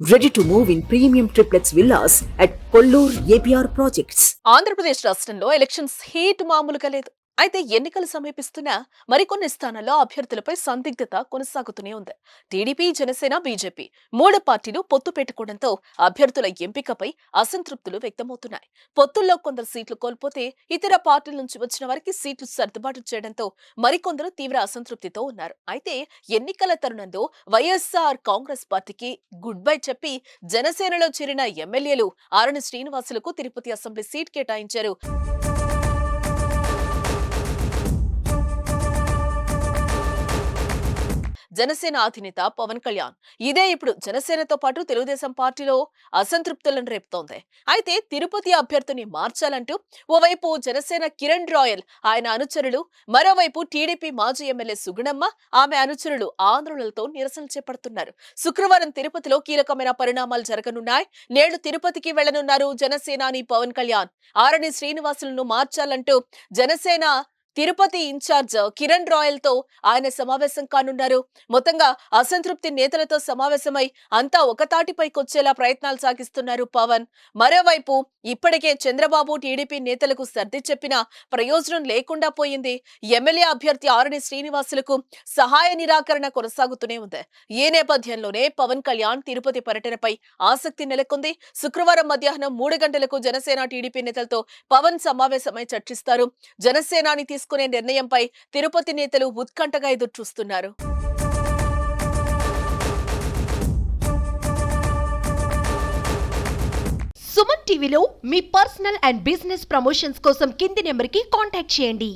Ready to move in premium triplex villas at Kollur APR Projects. Andhra Pradesh రాష్ట్రంలో elections heat మామూలుగా లేదు. అయితే ఎన్నికలు సమీపిస్తున్నా మరికొన్ని స్థానాల్లో అభ్యర్థులపై సందిగ్ధత కొనసాగుతూనే ఉంది. టీడీపీ, జనసేన, బీజేపీ మూడు పార్టీలు పొత్తు పెట్టుకోవడంతో అభ్యర్థుల ఎంపికపై అసంతృప్తులు వ్యక్తమవుతున్నాయి. పొత్తుల్లో కొందరు సీట్లు కోల్పోతే ఇతర పార్టీల నుంచి వచ్చిన వారికి సీట్లు సర్దుబాటు చేయడంతో మరికొందరు తీవ్ర అసంతృప్తితో ఉన్నారు. అయితే ఎన్నికల తరుణంలో వైఎస్ఆర్ కాంగ్రెస్ పార్టీకి గుడ్ బై చెప్పి జనసేనలో చేరిన ఎమ్మెల్యేలు ఆరణి శ్రీనివాసులకు తిరుపతి అసెంబ్లీ సీట్ కేటాయించారు. జనసేన అధినేత పవన్ కళ్యాణ్ ఇదే ఇప్పుడు జనసేనతో పాటు తెలుగుదేశం పార్టీలో అసంతృప్తులను రేపుతోంది. అయితే తిరుపతి అభ్యర్థిని మార్చాలంటూ ఓవైపు జనసేన కిరణ్ రాయల్ ఆయన అనుచరులు, మరోవైపు టీడీపీ మాజీ ఎమ్మెల్యే సుగుణమ్మ ఆమె అనుచరులు ఆందోళనలతో నిరసనలు చేపడుతున్నారు. శుక్రవారం తిరుపతిలో కీలకమైన పరిణామాలు జరగనున్నాయి. నేడు తిరుపతికి వెళ్లనున్నారు జనసేనాని పవన్ కళ్యాణ్. ఆరణి శ్రీనివాసులను మార్చాలంటూ జనసేన తిరుపతి ఇన్ఛార్జ్ కిరణ్ రాయల్ తో ఆయన సమావేశం కానున్నారు. మొత్తంగా అసంతృప్తి నేతలతో సమావేశమై అంతా ఒకతాటిపైకొచ్చేలా ప్రయత్నాలు సాగిస్తున్నారు పవన్. మరోవైపు ఇప్పటికే చంద్రబాబు టీడీపీ నేతలకు సర్ది చెప్పినా ప్రయోజనం లేకుండా పోయింది. ఎమ్మెల్యే అభ్యర్థి ఆరణి శ్రీనివాసులకు సహాయ నిరాకరణ కొనసాగుతూనే ఉంది. ఈ నేపథ్యంలోనే పవన్ కళ్యాణ్ తిరుపతి పర్యటనపై ఆసక్తి నెలకొంది. శుక్రవారం మధ్యాహ్నం 3 గంటలకు జనసేన టీడీపీ నేతలతో పవన్ సమావేశమై చర్చిస్తారు. జనసేనాని తీసుకునే నిర్ణయంపై తిరుపతి నేతలు ఉత్కంఠగా ఎదురుచూస్తున్నారు. సుమన్ టీవీలో మీ పర్సనల్ అండ్ బిజినెస్ ప్రమోషన్స్ కోసం కింది నెంబర్కి కాంటాక్ట్ చేయండి.